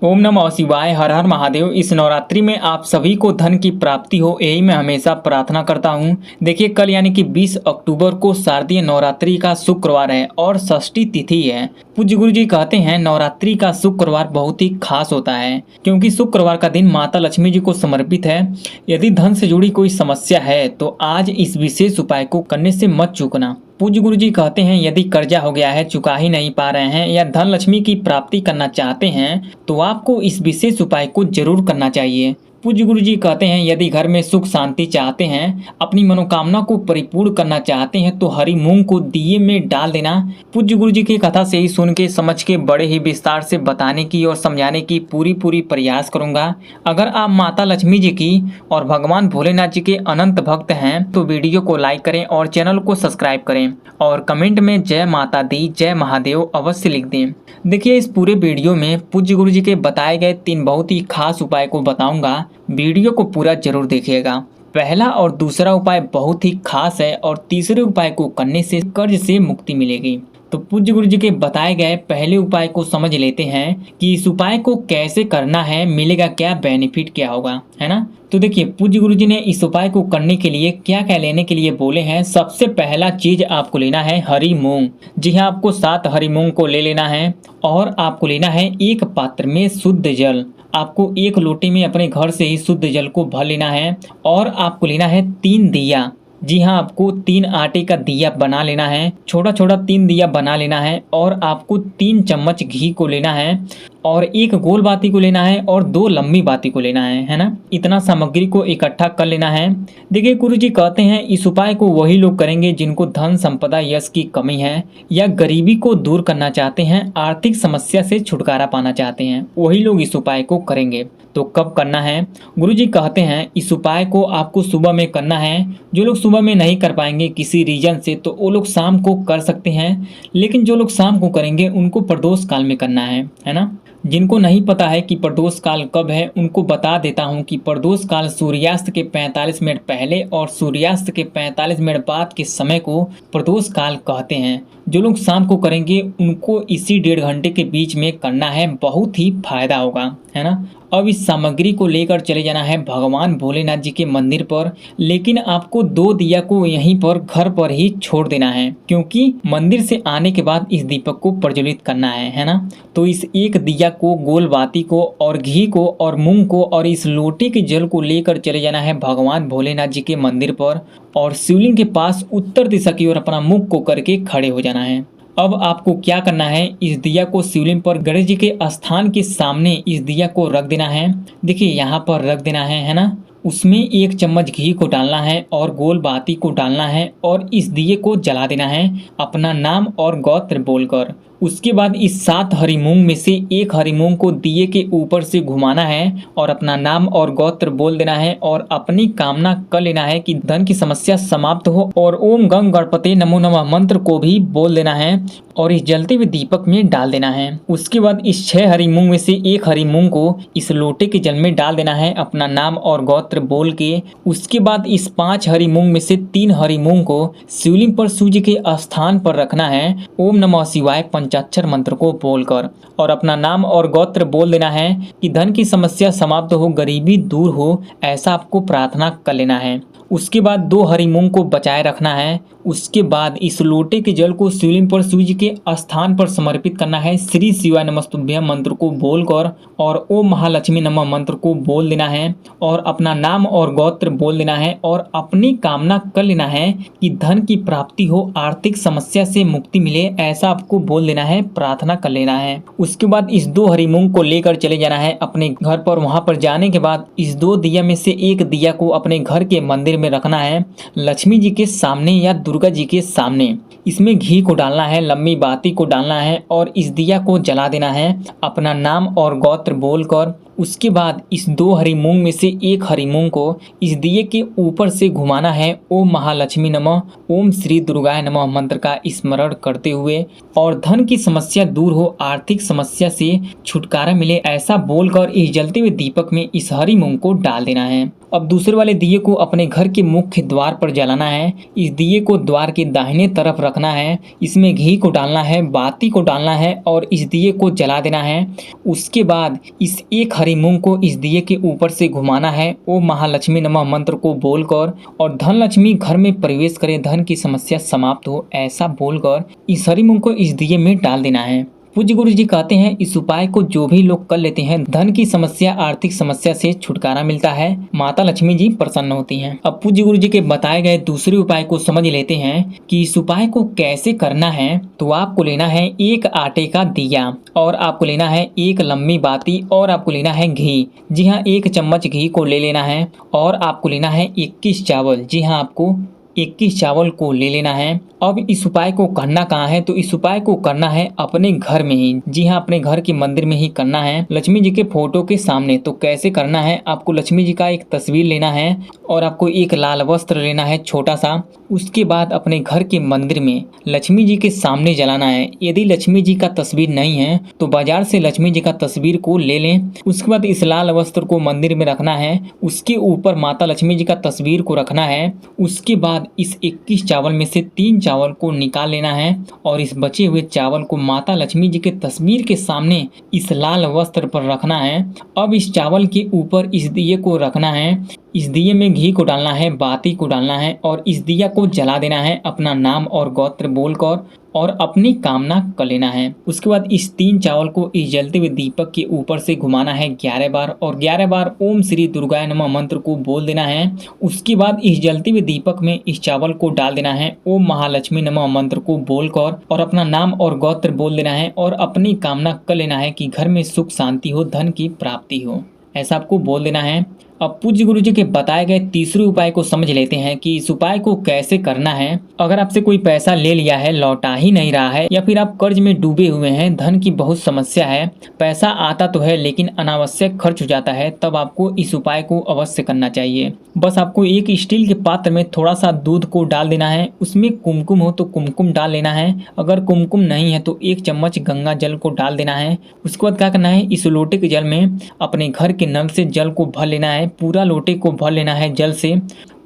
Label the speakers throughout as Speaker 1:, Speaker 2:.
Speaker 1: ओम नमः शिवाय। हर हर महादेव। इस नवरात्रि में आप सभी को धन की प्राप्ति हो, यही मैं हमेशा प्रार्थना करता हूँ। देखिए, कल यानी कि 20 अक्टूबर को शारदीय नवरात्रि का शुक्रवार है और षष्ठी तिथि है। पूज्य गुरु जी कहते हैं नवरात्रि का शुक्रवार बहुत ही खास होता है, क्योंकि शुक्रवार का दिन माता लक्ष्मी जी को समर्पित है। यदि धन से जुड़ी कोई समस्या है तो आज इस विशेष उपाय को करने से मत चूकना। पूज्य गुरु जी कहते हैं यदि कर्जा हो गया है, चुका ही नहीं पा रहे हैं या धन लक्ष्मी की प्राप्ति करना चाहते हैं तो आपको इस विशेष उपाय को जरूर करना चाहिए। पूज्य गुरु जी कहते हैं यदि घर में सुख शांति चाहते हैं, अपनी मनोकामना को परिपूर्ण करना चाहते हैं तो हरी मूंग को दिए में डाल देना। पूज्य गुरु जी की कथा से ही सुन के समझ के बड़े ही विस्तार से बताने की और समझाने की पूरी प्रयास करूंगा। अगर आप माता लक्ष्मी जी की और भगवान भोलेनाथ जी के अनंत भक्त हैं तो वीडियो को लाइक करें और चैनल को सब्सक्राइब करें और कमेंट में जय माता दी जय महादेव अवश्य लिख दें। देखिए, इस पूरे वीडियो में पूज्य गुरु जी के बताए गए 3 बहुत ही खास उपाय को बताऊंगा। वीडियो को पूरा जरूर देखिएगा। पहला और दूसरा उपाय बहुत ही खास है और तीसरे उपाय को करने से कर्ज से मुक्ति मिलेगी। तो पूज्य गुरु जी के बताए गए पहले उपाय को समझ लेते हैं कि इस उपाय को कैसे करना है, मिलेगा क्या, बेनिफिट क्या होगा, है ना। तो देखिए, पूज्य गुरु जी ने इस उपाय को करने के लिए क्या क्या लेने के लिए बोले हैं। सबसे पहला चीज आपको लेना है हरी मूंग। जी हाँ, आपको 7 हरी मूंग को ले लेना है और आपको लेना है एक पात्र में शुद्ध जल। आपको एक लोटे में अपने घर से ही शुद्ध जल को भर लेना है और आपको लेना है 3 दिया। जी हाँ, आपको 3 आटे का दिया बना लेना है, छोटा छोटा 3 दिया बना लेना है और आपको 3 चम्मच घी को लेना है और 1 गोल बाती को लेना है और 2 लंबी बाती को लेना है ना। इतना सामग्री को इकट्ठा कर लेना है। देखिए, गुरु जी कहते हैं इस उपाय को वही लोग करेंगे जिनको धन संपदा यश की कमी है या गरीबी को दूर करना चाहते हैं, आर्थिक समस्या से छुटकारा पाना चाहते हैं, वही लोग इस उपाय को करेंगे। तो कब करना है? गुरु जी कहते हैं इस उपाय को आपको सुबह में करना है। जो लोग सुबह में नहीं कर पाएंगे किसी रीजन से तो वो लोग शाम को कर सकते हैं, लेकिन जो लोग शाम को करेंगे उनको प्रदोष काल में करना है ना। जिनको नहीं पता है कि प्रदोष काल कब है, उनको बता देता हूं कि प्रदोष काल सूर्यास्त के 45 मिनट पहले और सूर्यास्त के 45 मिनट बाद के समय को प्रदोष काल कहते हैं। जो लोग शाम को करेंगे उनको इसी 1.5 घंटे के बीच में करना है, बहुत ही फायदा होगा, है ना। अब इस सामग्री को लेकर चले जाना है भगवान भोलेनाथ जी के मंदिर पर, लेकिन आपको 2 दिया को यहीं पर घर पर ही छोड़ देना है, क्योंकि मंदिर से आने के बाद इस दीपक को प्रज्वलित करना है ना। तो इस 1 दिया को, गोल बाती को और घी को और मूंग को और इस लोटे के जल को लेकर चले जाना है भगवान भोलेनाथ जी के मंदिर पर और शिवलिंग के पास उत्तर दिशा की ओर अपना मुख को करके खड़े हो जाना है। अब आपको क्या करना है, इस दिया को शिवलिंग पर गणेश जी के स्थान के सामने इस दिया को रख देना है। देखिए, यहाँ पर रख देना है ना। उसमें 1 चम्मच घी को डालना है और गोल बाती को डालना है और इस दिए को जला देना है अपना नाम और गोत्र बोलकर। उसके बाद इस 7 हरी मूंग में से 1 हरी मूंग को दिए के ऊपर से घुमाना है और अपना नाम और गोत्र बोल देना है और अपनी कामना कर लेना है कि धन की समस्या समाप्त हो और ओम गंग गणपति नमो नमः मंत्र को भी बोल देना है और इस जलते हुए दीपक में डाल देना है। उसके बाद इस 6 हरी मूंग में से 1 हरी मूंग को इस लोटे के जल में डाल देना है अपना नाम और गोत्र बोल के। उसके बाद इस 5 हरी मूंग में से 3 हरी मूंग को शिवलिंग पर सूर्य के स्थान पर रखना है ओम नमः शिवाय पंचाक्षर मंत्र को बोलकर और अपना नाम और गोत्र बोल देना है कि धन की समस्या समाप्त हो, गरीबी दूर हो, ऐसा आपको प्रार्थना कर लेना है। उसके बाद 2 हरी मूंग को बचाए रखना है। उसके बाद इस लोटे के जल को शिवलिंग पर सूर्य के स्थान पर समर्पित करना है श्री शिवाय नमस्तुभ्यं मंत्र को बोलकर और ओम महालक्ष्मी नमः मंत्र को बोल देना है और अपना नाम और गोत्र बोल देना है और अपनी कामना कर लेना है कि धन की प्राप्ति हो, आर्थिक समस्या से मुक्ति मिले, ऐसा आपको बोल देना है, प्रार्थना कर लेना है। उसके बाद इस 2 हरी मूंग को लेकर चले जाना है अपने घर पर। वहां पर जाने के बाद इस 2 दिया में से 1 दिया को अपने घर के मंदिर में रखना है, लक्ष्मी जी के सामने या दुर्गा जी के सामने। इसमें घी को डालना है, लंबी बाती को डालना है और इस दिया को जला देना है अपना नाम और गोत्र बोलकर। उसके बाद इस 2 हरी मूंग में से 1 हरी मूंग को इस दिए के ऊपर से घुमाना है ओम महालक्ष्मी नमः ओम श्री दुर्गाय नमः मंत्र का स्मरण करते हुए और धन की समस्या दूर हो, आर्थिक समस्या से छुटकारा मिले, ऐसा बोलकर इस जलते हुए दीपक में इस हरी मूंग को डाल देना है। अब दूसरे वाले दिए को अपने घर के मुख्य द्वार पर जलाना है। इस दिए को द्वार के दाहिने तरफ रखना है। इसमें घी को डालना है, बाती को डालना है और इस दिए को जला देना है। उसके बाद इस एक हरी मूंग को इस दिए के ऊपर से घुमाना है। ओम महालक्ष्मी नमः मंत्र को बोलकर और धन लक्ष्मी घर में प्रवेश करे, धन की समस्या समाप्त हो, ऐसा बोलकर इस हरी मूंग को इस दिए में डाल देना है। पूज्य गुरु जी कहते हैं इस उपाय को जो भी लोग कर लेते हैं धन की समस्या, आर्थिक समस्या से छुटकारा मिलता है, माता लक्ष्मी जी प्रसन्न होती हैं। अब पूज्य गुरु जी के बताए गए दूसरे उपाय को समझ लेते हैं कि इस उपाय को कैसे करना है। तो आपको लेना है एक आटे का दिया और आपको लेना है एक लंबी बाती और आपको लेना है घी। जी हाँ, 1 चम्मच घी को ले लेना है और आपको लेना है 21 चावल। जी हाँ, आपको 21 चावल को ले लेना है। अब इस उपाय को करना कहाँ है, तो इस उपाय को करना है अपने घर में ही। जी हाँ, अपने घर के मंदिर में ही करना है, लक्ष्मी जी के फोटो के सामने। तो कैसे करना है, आपको लक्ष्मी जी का एक तस्वीर लेना है और आपको एक लाल वस्त्र लेना है छोटा सा। उसके बाद अपने घर के मंदिर में लक्ष्मी जी के सामने जलाना है। यदि लक्ष्मी जी का तस्वीर नहीं है तो बाजार से लक्ष्मी जी का तस्वीर को ले लें। उसके बाद इस लाल वस्त्र को मंदिर में रखना है, उसके ऊपर माता लक्ष्मी जी का तस्वीर को रखना है। उसके बाद इस 21 चावल में से 3 चावल को निकाल लेना है और इस बचे हुए चावल को माता लक्ष्मी जी के तस्वीर के सामने इस लाल वस्त्र पर रखना है। अब इस चावल के ऊपर इस दिए को रखना है। इस दिए में घी को डालना है, बाती को डालना है और इस दिया को जला देना है अपना नाम और गोत्र बोलकर और अपनी कामना कर लेना है। उसके बाद इस 3 चावल को इस जलते हुए दीपक के ऊपर से घुमाना है 11 बार और 11 बार ओम श्री दुर्गाय नमः मंत्र को बोल देना है। उसके बाद इस जलते हुए दीपक में इस चावल को डाल देना है, ओम महालक्ष्मी नमः मंत्र को बोलकर और अपना नाम और गोत्र बोल देना है और अपनी कामना कर लेना है कि घर में सुख शांति हो, धन की प्राप्ति हो, ऐसा आपको बोल देना है। अब पूज्य गुरु जी के बताए गए तीसरे उपाय को समझ लेते हैं कि इस उपाय को कैसे करना है। अगर आपसे कोई पैसा ले लिया है, लौटा ही नहीं रहा है या फिर आप कर्ज में डूबे हुए हैं, धन की बहुत समस्या है, पैसा आता तो है लेकिन अनावश्यक खर्च हो जाता है, तब आपको इस उपाय को अवश्य करना चाहिए। बस आपको एक स्टील के पात्र में थोड़ा सा दूध को डाल देना है, उसमें कुमकुम हो तो कुमकुम डाल लेना है, अगर कुमकुम नहीं है तो 1 चम्मच गंगा जल को डाल देना है। उसके बाद क्या करना है, इस लोटे के जल में अपने घर के नल से जल को भर लेना है, पूरा लोटे को भर लेना है जल से।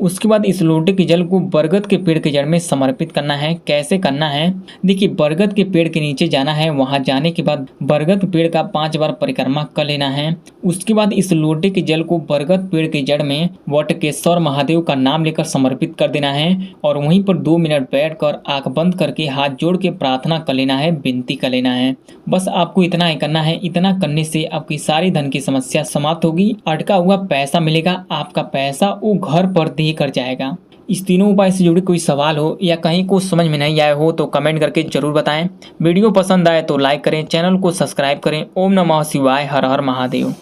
Speaker 1: उसके बाद इस लोटे के जल को बरगद के पेड़ के जड़ में समर्पित करना है। कैसे करना है, देखिए बरगद के पेड़ के नीचे जाना है, वहां जाने के बाद बरगद पेड़ का 5 बार परिक्रमा कर लेना है। उसके बाद इस लोटे के जल को बरगद पेड़ के जड़ में वटकेश्वर महादेव का नाम लेकर समर्पित कर देना है और वहीं पर 2 मिनट बैठकर आंख बंद करके हाथ जोड़ के प्रार्थना कर लेना है, विनती कर लेना है। बस आपको इतना ही करना है। इतना करने से आपकी सारी धन की समस्या समाप्त होगी, अटका हुआ पैसा मिलेगा, आपका पैसा वो घर पर दे कर जाएगा। इस तीनों उपाय से जुड़े कोई सवाल हो या कहीं कुछ समझ में नहीं आया हो तो कमेंट करके जरूर बताएं। वीडियो पसंद आए तो लाइक करें, चैनल को सब्सक्राइब करें। ओम नमः शिवाय, हर हर महादेव।